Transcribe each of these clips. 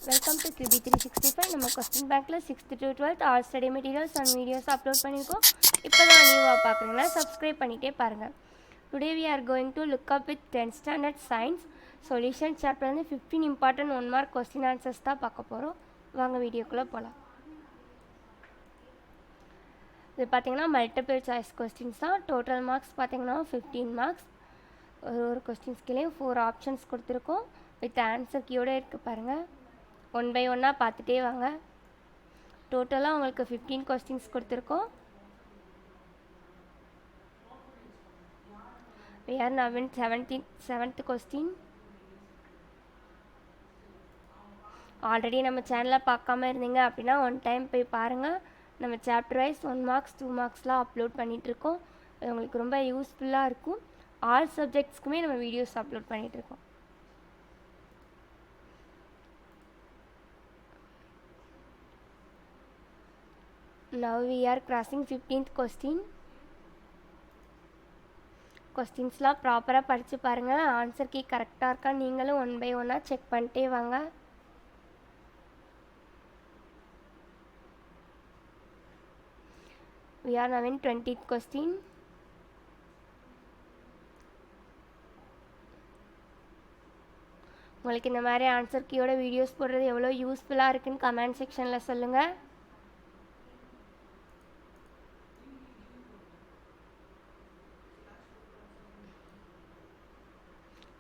Welcome to QB365. நம்ம question பேங்க்ல 6th to 12th all study materials and videos upload பண்ணியிருக்கோம். இப்போ தான் நியூவாக பார்க்குறீங்களா சப்ஸ்கிரைப் பண்ணிகிட்டே பாருங்கள். Today we are going to look up with 10th standard science solution chapter வந்து 15 important 1 mark question answers தான் பார்க்க போகிறோம். வாங்க வீடியோக்குள்ளே போகலாம். இது பார்த்தீங்கன்னா மல்டிபிள் சாய்ஸ் கொஸ்டின்ஸ் தான். டோட்டல் மார்க்ஸ் பார்த்தீங்கன்னா 15 மார்க்ஸ். ஒரு கொஸ்டின்ஸ்கிலே 4 ஆப்ஷன்ஸ் கொடுத்துருக்கோம். வித் ஆன்சர் கீயோடு இருக்குது பாருங்கள். 1 by 1 பார்த்துட்டே வாங்க. டோட்டலாக உங்களுக்கு 15 கொஸ்டின்ஸ் கொடுத்துருக்கோம். We are now in 7th question. Already நம்ம சேனலை பார்க்காம இருந்தீங்க அப்படின்னா ஒன் டைம் போய் பாருங்கள். நம்ம சாப்டர் வைஸ் 1 மார்க்ஸ் 2 மார்க்ஸ்லாம் அப்லோட் பண்ணிகிட்ருக்கோம். அது உங்களுக்கு ரொம்ப யூஸ்ஃபுல்லாக இருக்கும். ஆல் சப்ஜெக்ட்ஸ்க்குமே நம்ம வீடியோஸ் அப்லோட் பண்ணிகிட்ருக்கோம். Now we are crossing 15th question. கொஸ்டின்ஸ்லாம் ப்ராப்பராக படித்து பாருங்கள். ஆன்சர் கீ கரெக்டாக இருக்கா நீங்களும் 1 by 1 செக் பண்ணிட்டே வாங்க. We are now in 20th question. உங்களுக்கு இந்த மாதிரி ஆன்சர் கீயோட வீடியோஸ் போடுறது எவ்வளோ யூஸ்ஃபுல்லாக இருக்குன்னு கமெண்ட் செக்ஷனில் சொல்லுங்கள்.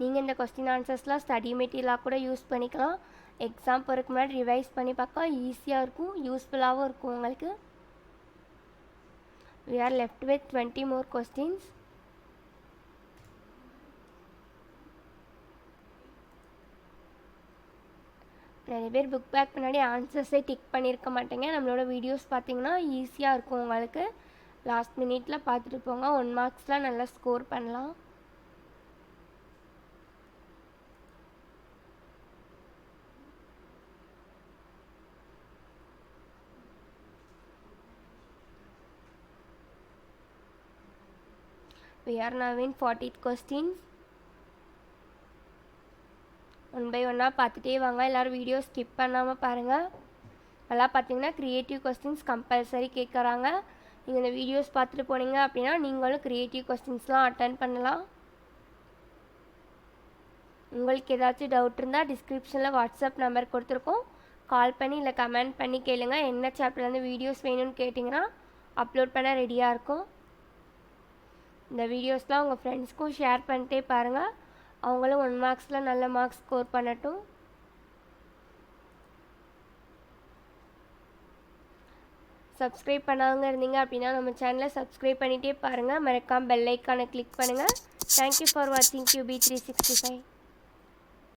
நீங்கள் இந்த கொஸ்டின் ஆன்சர்ஸ்லாம் ஸ்டடி மெட்டீரியலாக கூட யூஸ் பண்ணிக்கலாம். எக்ஸாம் போகிறதுக்கு முன்னாடி ரிவைஸ் பண்ணி பார்க்க ஈஸியாக இருக்கும், யூஸ்ஃபுல்லாகவும் இருக்கும் உங்களுக்கு. We are left with 20 more questions. நிறைய பேர் புக் பேக் முன்னாடி ஆன்சர்ஸே டிக் பண்ணியிருக்க மாட்டேங்க. நம்மளோட வீடியோஸ் பார்த்தீங்கன்னா ஈஸியாக இருக்கும் உங்களுக்கு. லாஸ்ட் மினிட்டில் பார்த்துட்டு போங்க. 1 மார்க்ஸ்லாம் நல்லா ஸ்கோர் பண்ணலாம். We are now in 40th questions. 1 by 1 பார்த்துட்டே வாங்க. எல்லோரும் வீடியோ ஸ்கிப் பண்ணாமல் பாருங்கள். எல்லாம் பார்த்தீங்கன்னா க்ரியேட்டிவ் கொஸ்டின்ஸ் கம்பல்சரி கேட்குறாங்க. நீங்கள் இந்த வீடியோஸ் பார்த்துட்டு போனீங்க அப்படின்னா நீங்களும் க்ரியேட்டிவ் கொஸ்டின்ஸ்லாம் அட்டன் பண்ணலாம். உங்களுக்கு ஏதாச்சும் டவுட் இருந்தால் டிஸ்கிரிப்ஷனில் வாட்ஸ்அப் நம்பர் கொடுத்துருக்கோம். கால் பண்ணி இல்லை கமெண்ட் பண்ணி கேளுங்க. என்ன சாப்டர்லேருந்து வீடியோஸ் வேணும்னு கேட்டிங்கன்னா அப்லோட் பண்ண ரெடியாக இருக்கும். இந்த வீடியோஸ்லாம் உங்கள் ஃப்ரெண்ட்ஸ்க்கும் ஷேர் பண்ணிட்டே பாருங்கள். அவங்களும் 1 மார்க்ஸில் நல்ல மார்க்ஸ் ஸ்கோர் பண்ணட்டும். சப்ஸ்கிரைப் பண்ணாதவங்க இருந்தீங்க அப்படின்னா நம்ம சேனலை சப்ஸ்கிரைப் பண்ணிகிட்டே பாருங்கள். மறக்காமல் பெல் ஐக்கானை கிளிக் பண்ணுங்கள். தேங்க்யூ ஃபார் வாட்சிங் QB365.